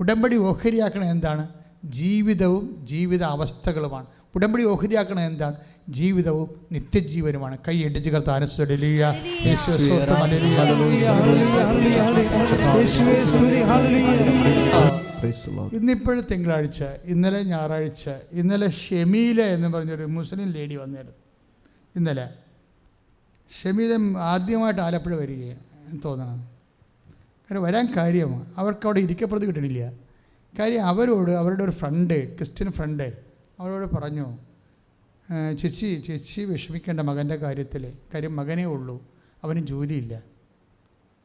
ഉടമ്പടി ഓഹരിയാക്കണത് എന്താണ്? ജീവിതവും ജീവിത അവസ്ഥകളുമാണ്. ഉടമ്പടി ഓഹരിയാക്കണത് എന്താണ്? ജീവിതവും നിത്യജീവനുമാണ്. കൈ ഇടിച്ച് ഇന്നിപ്പോഴും തിങ്കളാഴ്ച, ഇന്നലെ ഞായറാഴ്ച, ഇന്നലെ ഷെമീല എന്ന് പറഞ്ഞൊരു മുസ്ലിം ലേഡി വന്നിരുന്നു. ഇന്നലെ ഷെമീല ആദ്യമായിട്ട് ആലപ്പുഴ വരികയാണ് തോന്നണം. കാരണം വരാൻ കാര്യം അവർക്ക് അവിടെ ഇരിക്കപ്പുറത്ത് കിട്ടണില്ല. കാര്യം അവരോട് അവരുടെ ഒരു ഫ്രണ്ട്, ക്രിസ്ത്യൻ ഫ്രണ്ട് അവരോട് പറഞ്ഞു, ചേച്ചി വിഷമിക്കേണ്ട മകൻ്റെ കാര്യത്തിൽ. കാര്യം മകനേ ഉള്ളൂ, അവന് ജോലിയില്ല,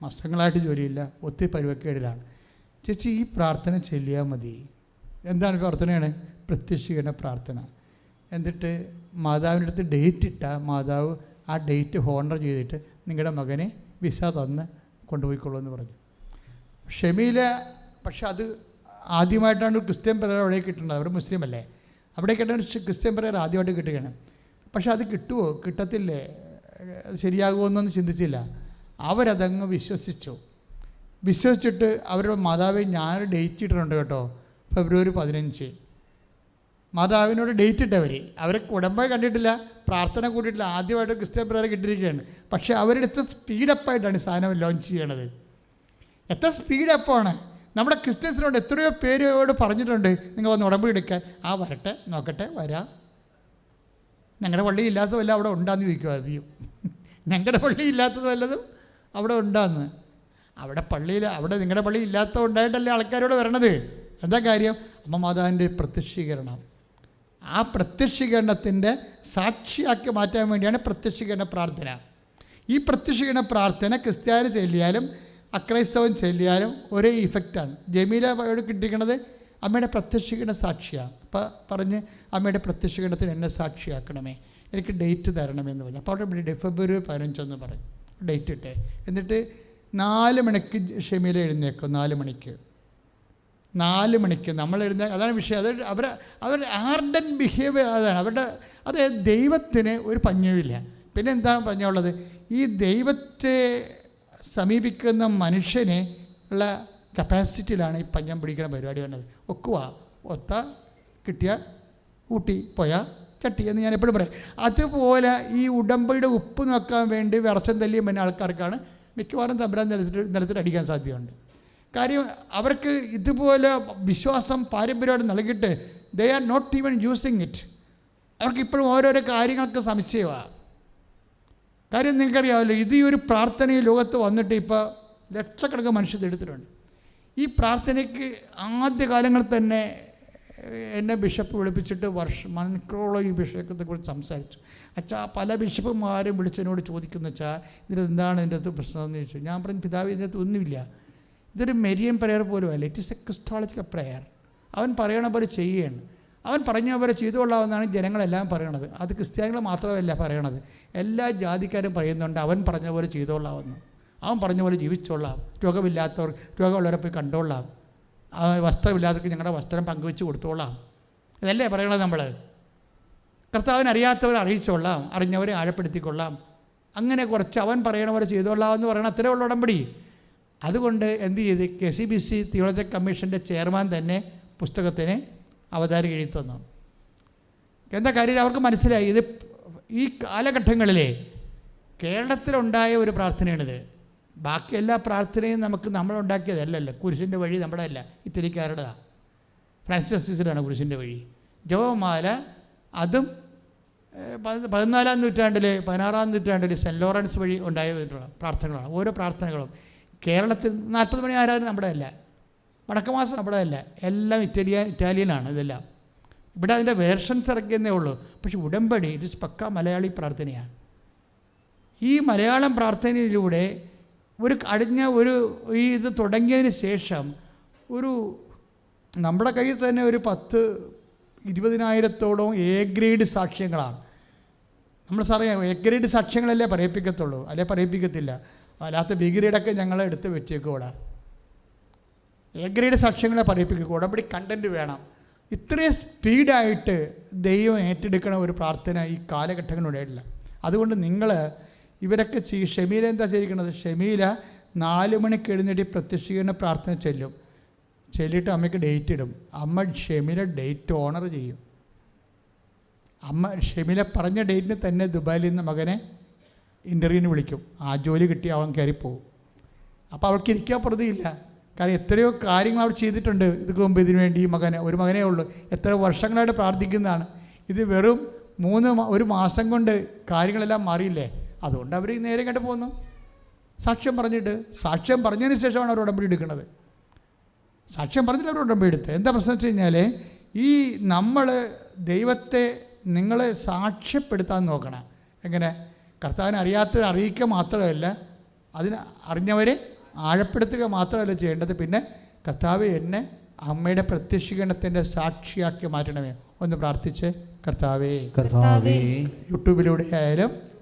മാസങ്ങളായിട്ട് ജോലിയില്ല, ഒത്തിരി പരുവക്കേടിലാണ്. ചേച്ചി ഈ പ്രാർത്ഥന ചൊല്ലിയാൽ മതി. എന്താണ് പ്രാർത്ഥനയാണ്? പ്രത്യക്ഷീകരണ പ്രാർത്ഥന. എന്നിട്ട് മാതാവിൻ്റെ അടുത്ത് ഡേറ്റ് ഇട്ടാൽ മാതാവ് ആ ഡേറ്റ് ഹോണർ ചെയ്തിട്ട് നിങ്ങളുടെ മകനെ വിസ തന്ന് കൊണ്ടുപോയിക്കൊള്ളൂ എന്ന് പറഞ്ഞു. ഷെമീല പക്ഷെ അത് ആദ്യമായിട്ടാണ് ക്രിസ്ത്യൻ പ്രേയർ അവിടെ കിട്ടുന്നത്. അവർ മുസ്ലിം അല്ലേ, അവിടെ കിട്ടുന്ന ക്രിസ്ത്യൻ പ്രേയർ ആദ്യമായിട്ട് കിട്ടുകയാണ്. പക്ഷെ അത് കിട്ടുമോ കിട്ടത്തില്ലേ, ശരിയാകുമോ എന്നൊന്നും ചിന്തിച്ചില്ല. അവരതങ്ങ് വിശ്വസിച്ചിട്ട് അവരുടെ മാതാവ് ഞാനൊരു ഡേറ്റ് ഇട്ടിട്ടുണ്ട് കേട്ടോ, ഫെബ്രുവരി 15. മാതാവിനോട് ഡേറ്റ് ഇട്ടവർ അവരെ ഉടമ്പടി കണ്ടിട്ടില്ല, പ്രാർത്ഥന കൂട്ടിയിട്ടില്ല, ആദ്യമായിട്ട് ക്രിസ്ത്യൻ പ്രേയർ കിട്ടിയിരിക്കുകയാണ്. പക്ഷേ അവരുടെ എത്ര സ്പീഡപ്പായിട്ടാണ് ഈ സാധനം ലോഞ്ച് ചെയ്യണത്. എത്ര സ്പീഡപ്പാണ്. നമ്മുടെ ക്രിസ്ത്യൻസിനോട് എത്രയോ പേരോട് പറഞ്ഞിട്ടുണ്ട് നിങ്ങൾ വന്ന് ഉടമ്പടി എടുക്കാൻ. വരട്ടെ, നോക്കട്ടെ, വരാം. ഞങ്ങളുടെ പള്ളി ഇല്ലാത്ത വല്ല അവിടെ ഉണ്ടാന്ന് ചോദിക്കുക ആദ്യം. ഞങ്ങളുടെ പള്ളി ഇല്ലാത്തത് വല്ലതും അവിടെ ഉണ്ടാന്ന്. അവിടെ നിങ്ങളുടെ പള്ളി ഇല്ലാത്തത് ഉണ്ടായിട്ടല്ലേ ആൾക്കാരോട് വരണത്. എന്താ കാര്യം? അമ്മ മാതാവിൻ്റെ പ്രത്യക്ഷീകരണം. ആ പ്രത്യക്ഷീകരണത്തിൻ്റെ സാക്ഷിയാക്കി മാറ്റാൻ വേണ്ടിയാണ് പ്രത്യക്ഷീകരണ പ്രാർത്ഥന. ഈ പ്രത്യക്ഷീകരണ പ്രാർത്ഥന ക്രിസ്ത്യാനി ചൊല്ലിയാലും അക്രൈസ്തവൻ ചൊല്ലിയാലും ഒരേ ഇഫക്റ്റാണ്. ജമീലയോട് കിട്ടിയിരിക്കുന്നത് അമ്മയുടെ പ്രത്യക്ഷീകരണ സാക്ഷിയാണ്. അപ്പം പറഞ്ഞ് അമ്മയുടെ പ്രത്യക്ഷീകരണത്തിന് എന്നെ സാക്ഷിയാക്കണമേ, എനിക്ക് ഡേറ്റ് തരണമെന്ന് പറഞ്ഞു. അപ്പോൾ അവിടെ ഫെബ്രുവരി 15 പറഞ്ഞു ഡേറ്റ് ഇട്ടേ. എന്നിട്ട് 4 മണിക്ക് ഷെമീല എഴുന്നേക്കും. 4 മണിക്ക് നമ്മൾ അതാണ് വിഷയം. അവർ ആർഡൻ ബിഹേവിയർ അതാണ് അത് ദൈവത്തിന് ഒരു പഞ്ഞവുമില്ല. പിന്നെ എന്താണ് പഞ്ഞമുള്ളത്? ഈ ദൈവത്തെ സമീപിക്കുന്ന മനുഷ്യനെ ഉള്ള കപ്പാസിറ്റിയിലാണ് ഈ പഞ്ഞം പിടിക്കുന്ന പരിപാടി വന്നത്. ഒത്ത കിട്ടിയ ഊട്ടി പോയ ചട്ടി എന്ന് ഞാൻ എപ്പോഴും പറയും. അതുപോലെ ഈ ഉടമ്പടിയുടെ ഉപ്പ് നോക്കാൻ വേണ്ടി വിറച്ചം തല്ലിയ മറ്റേ ആൾക്കാർക്കാണ് മിക്കവാറും തമ്പുരാൻ നിലത്തിൽ അടിക്കാൻ സാധ്യതയുണ്ട്. കാര്യം അവർക്ക് ഇതുപോലെ വിശ്വാസം പാരമ്പര്യമായിട്ട് നൽകിയിട്ട് they are not even using it. അവർക്കിപ്പോഴും ഓരോരോ കാര്യങ്ങൾക്ക് സംശയമാണ്. കാര്യം നിങ്ങൾക്കറിയാമല്ലോ, ഇത് ഈ ഒരു പ്രാർത്ഥന ഈ ലോകത്ത് വന്നിട്ട് ഇപ്പോൾ ലക്ഷക്കണക്കിന് മനുഷ്യർ എടുത്തിട്ടുണ്ട്. ഈ പ്രാർത്ഥനയ്ക്ക് ആദ്യകാലങ്ങളിൽ തന്നെ എന്നെ ബിഷപ്പ് വിളിപ്പിച്ചിട്ട് മണിക്കൂറോളം ഈ വിഷയത്തെക്കുറിച്ച് സംസാരിച്ചു. അച്ഛാ പല ബിഷപ്പുമാരും വിളിച്ചതിനോട് ചോദിക്കുന്നു, അച്ഛാ ഇതിനെന്താണ് ഇതിൻ്റെ അകത്ത് പ്രശ്നമെന്ന് ചോദിച്ചു. ഞാൻ പറഞ്ഞു, പിതാവ് ഇതിൻ്റെ അകത്ത് ഒന്നുമില്ല, ഇതൊരു മെരിയൻ പ്രയർ പോലും അല്ല, it is a christological prayer. അവൻ പറയണ പോലെ ചെയ്യുകയാണ്. അവൻ പറഞ്ഞ പോലെ ചെയ്തുകൊള്ളാമെന്നാണ് ജനങ്ങളെല്ലാം പറയണത്. അത് ക്രിസ്ത്യാനികൾ മാത്രമല്ല പറയണത്, എല്ലാ ജാതിക്കാരും പറയുന്നുണ്ട് അവൻ പറഞ്ഞ പോലെ ചെയ്തുകൊള്ളാമെന്ന്. അവൻ പറഞ്ഞ പോലെ ജീവിച്ചോളാം, രോഗമില്ലാത്തവർ രോഗമുള്ളവരെ പോയി കണ്ടോളാം, വസ്ത്രമില്ലാത്തവർക്ക് ഞങ്ങളുടെ വസ്ത്രം പങ്കുവെച്ച് കൊടുത്തോളാം. ഇതല്ലേ പറയണത് നമ്മൾ. കർത്താവിനെ അറിയാത്തവരെ അറിയിച്ചോളാം, അറിഞ്ഞവരെ ആഴപ്പെടുത്തിക്കൊള്ളാം, അങ്ങനെ കുറച്ച് അവൻ പറയണ പോലെ ചെയ്തോളാം എന്ന് പറയണം. അത്രേ ഉള്ള ഉടമ്പടി. അതുകൊണ്ട് എന്ത് ചെയ്ത് KCBC തിയോളജിക്കൽ കമ്മീഷൻ്റെ ചെയർമാൻ തന്നെ പുസ്തകത്തിന് അവതാരിക എഴുതി തന്നു. എന്താ കാര്യം? അവർക്ക് മനസ്സിലായി ഇത് ഈ കാലഘട്ടങ്ങളിലെ കേരളത്തിലുണ്ടായ ഒരു പ്രാർത്ഥനയാണിത്. ബാക്കി എല്ലാ പ്രാർത്ഥനയും നമ്മളുണ്ടാക്കിയതല്ലല്ലോ. കുരിശിൻ്റെ വഴി നമ്മുടെ അല്ല, ഇറ്റലിക്കാരുടേതാണ്, ഫ്രാൻസിസ് അസീസിലാണ് കുരിശിൻ്റെ വഴി. ജപമാല അതും 14-ാം നൂറ്റാണ്ടിൽ 16-ാം നൂറ്റാണ്ടിൽ സെൻറ്റ് ലോറൻസ് വഴി ഉണ്ടായിട്ടുള്ള പ്രാർത്ഥനകളാണ്. ഓരോ പ്രാർത്ഥനകളും കേരളത്തിൽ 40 മണി ആരാധന നമ്മുടെ അല്ല, വടക്കമാസം നമ്മുടെ അല്ല, എല്ലാം ഇറ്റാലിയനാണ് ഇതെല്ലാം. ഇവിടെ അതിൻ്റെ വേർഷൻസ് ഇറക്കിയെന്നേ ഉള്ളൂ. പക്ഷെ ഉടമ്പടി ഇത് പക്ക മലയാളി പ്രാർത്ഥനയാണ്. ഈ മലയാളം പ്രാർത്ഥനയിലൂടെ ഇത് തുടങ്ങിയതിന് ശേഷം നമ്മുടെ കയ്യിൽ തന്നെ ഒരു 10-20,000-ഓളം A ഗ്രേഡ് സാക്ഷ്യങ്ങളാണ്. നമ്മൾ സാറേ A ഗ്രേഡ് സാക്ഷ്യങ്ങളല്ലേ പറയിപ്പിക്കത്തുള്ളൂ, അല്ലെ പറയിപ്പിക്കത്തില്ല. അല്ലാത്ത B ഗ്രേഡൊക്കെ ഞങ്ങൾ എടുത്ത് വെച്ചേക്കൂടാ. A grade സാക്ഷ്യങ്ങളെ പറയിപ്പിക്കുക. ഉടമ്പടി കണ്ടൻറ്റ് വേണം. ഇത്രയും സ്പീഡായിട്ട് ദൈവം ഏറ്റെടുക്കണ ഒരു പ്രാർത്ഥന ഈ കാലഘട്ടങ്ങളിലുണ്ടായിട്ടില്ല. അതുകൊണ്ട് ഇവരൊക്കെ ഷെമീല എന്താ ചെയ്തിരിക്കുന്നത്? ഷെമീല 4 മണിക്ക് എഴുന്നേറ്റ് പ്രത്യക്ഷീകരണ പ്രാർത്ഥന ചെല്ലിയിട്ട് അമ്മയ്ക്ക് ഡേറ്റ് ഇടും. അമ്മ ഷെമിലെ ഡേറ്റ് ഓണർ ചെയ്യും. അമ്മ ഷെമിലെ പറഞ്ഞ ഡേറ്റിന് തന്നെ ദുബായിൽ നിന്ന് മകനെ ഇൻ്റർവ്യൂവിന് വിളിക്കും. ആ ജോലി കിട്ടി അവൻ കയറിപ്പോവും. അപ്പോൾ അവൾക്ക് ഇരിക്കാൻ പ്രതിയില്ല. കാരണം എത്രയോ കാര്യങ്ങൾ അവർ ചെയ്തിട്ടുണ്ട് ഇതിന് മുമ്പ് ഇതിനു വേണ്ടി. ഈ ഒരു മകനേ ഉള്ളൂ, എത്ര വർഷങ്ങളായിട്ട് പ്രാർത്ഥിക്കുന്നതാണ്. ഇത് വെറും ഒരു മാസം കൊണ്ട് കാര്യങ്ങളെല്ലാം മാറിയില്ലേ. അതുകൊണ്ട് അവർ നേരെ കണ്ടു പോകുന്നു. സാക്ഷ്യം പറഞ്ഞതിന് ശേഷമാണ് അവർ ഉടമ്പടി എടുക്കുന്നത്. സാക്ഷ്യം പറഞ്ഞിട്ട് അവർ ഉടമ്പടി എടുത്ത്. എന്താ പ്രശ്നം വെച്ച് കഴിഞ്ഞാൽ, ഈ നമ്മൾ ദൈവത്തെ നിങ്ങളെ സാക്ഷ്യപ്പെടുത്താൻ നോക്കണം. എങ്ങനെ? കർത്താവിനെ അറിയാത്തത് അറിയിക്കുക മാത്രമല്ല, അതിന് അറിഞ്ഞവരെ ആഴപ്പെടുത്തുക മാത്രമല്ല ചെയ്യേണ്ടത്. പിന്നെ കർത്താവ് എന്നെ അമ്മയുടെ പ്രത്യക്ഷീകരണത്തിൻ്റെ സാക്ഷിയാക്കി മാറ്റണമേ. ഒന്ന് പ്രാർത്ഥിച്ച്, കർത്താവേ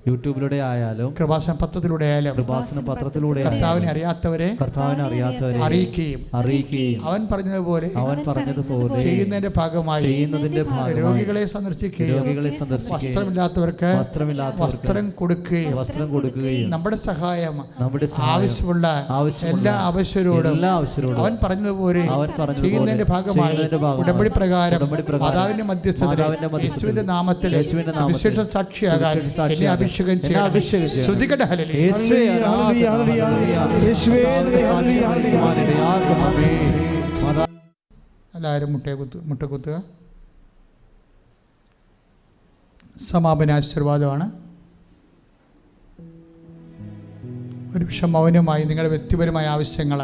യൂട്യൂബിലൂടെ ആയാലും കൃപാസന പത്രത്തിലൂടെ കർത്താവിനെ അറിയാത്തവരെ അറിയിക്കുകയും അവൻ പറഞ്ഞതുപോലെ ചെയ്യുന്നതിന്റെ ഭാഗമായി രോഗികളെ സന്ദർശിക്കുകയും വസ്ത്രമില്ലാത്തവർക്ക് വസ്ത്രം കൊടുക്കുകയും നമ്മുടെ സഹായം ആവശ്യമുള്ള എല്ലാ ആവശ്യരോടും അവൻ പറഞ്ഞതുപോലെ ചെയ്യുന്നതിന്റെ ഭാഗമായി ഉടമ്പടി പ്രകാരം മാതാവിന്റെ മധ്യസ്ഥതയിൽ യേശുവിന്റെ നാമത്തിൽ വിശേഷ സാക്ഷിയാകാൻ എല്ലാവരും മുട്ടകുത്തുക. സമാപന ആശീർവാദമാണ്. ഒരു നിമിഷം മൗനമായി നിങ്ങളുടെ വ്യക്തിപരമായ ആവശ്യങ്ങൾ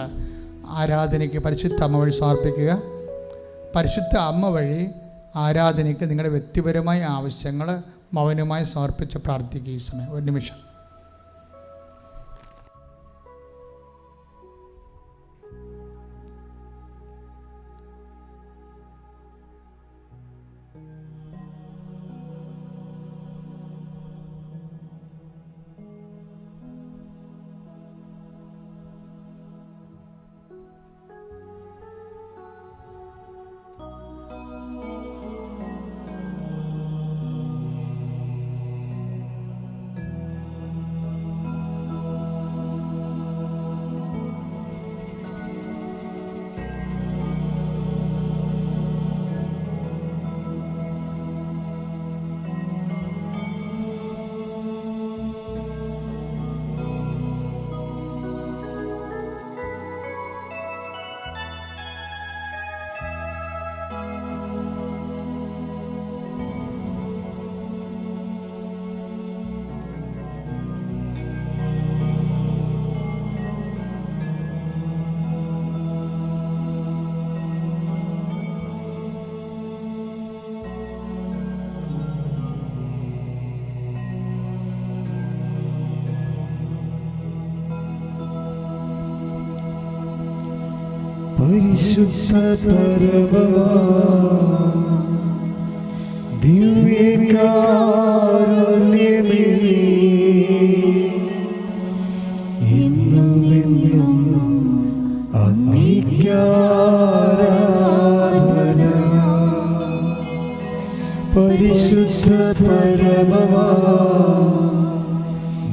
ആരാധനയ്ക്ക് പരിശുദ്ധ അമ്മ വഴി സമർപ്പിക്കുക. പരിശുദ്ധ അമ്മ വഴി ആരാധനയ്ക്ക് നിങ്ങളുടെ വ്യക്തിപരമായ ആവശ്യങ്ങൾ മൗനമായി സമർപ്പിച്ച് പ്രാർത്ഥിക്കുക. ഈ സമയം ഒരു നിമിഷം. പരിശുദ്ധ പരമമാ ദിവ്യകാരുണ്യമേ, എന്നുമെന്നും അങ്ങേക്കാരാധന. പരിശുദ്ധ പരമമാ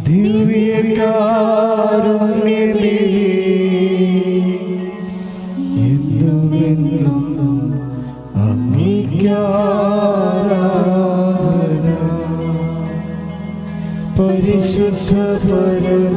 ദിവ്യകാരുണ്യമേ, പരിശുദ്ധ പരമ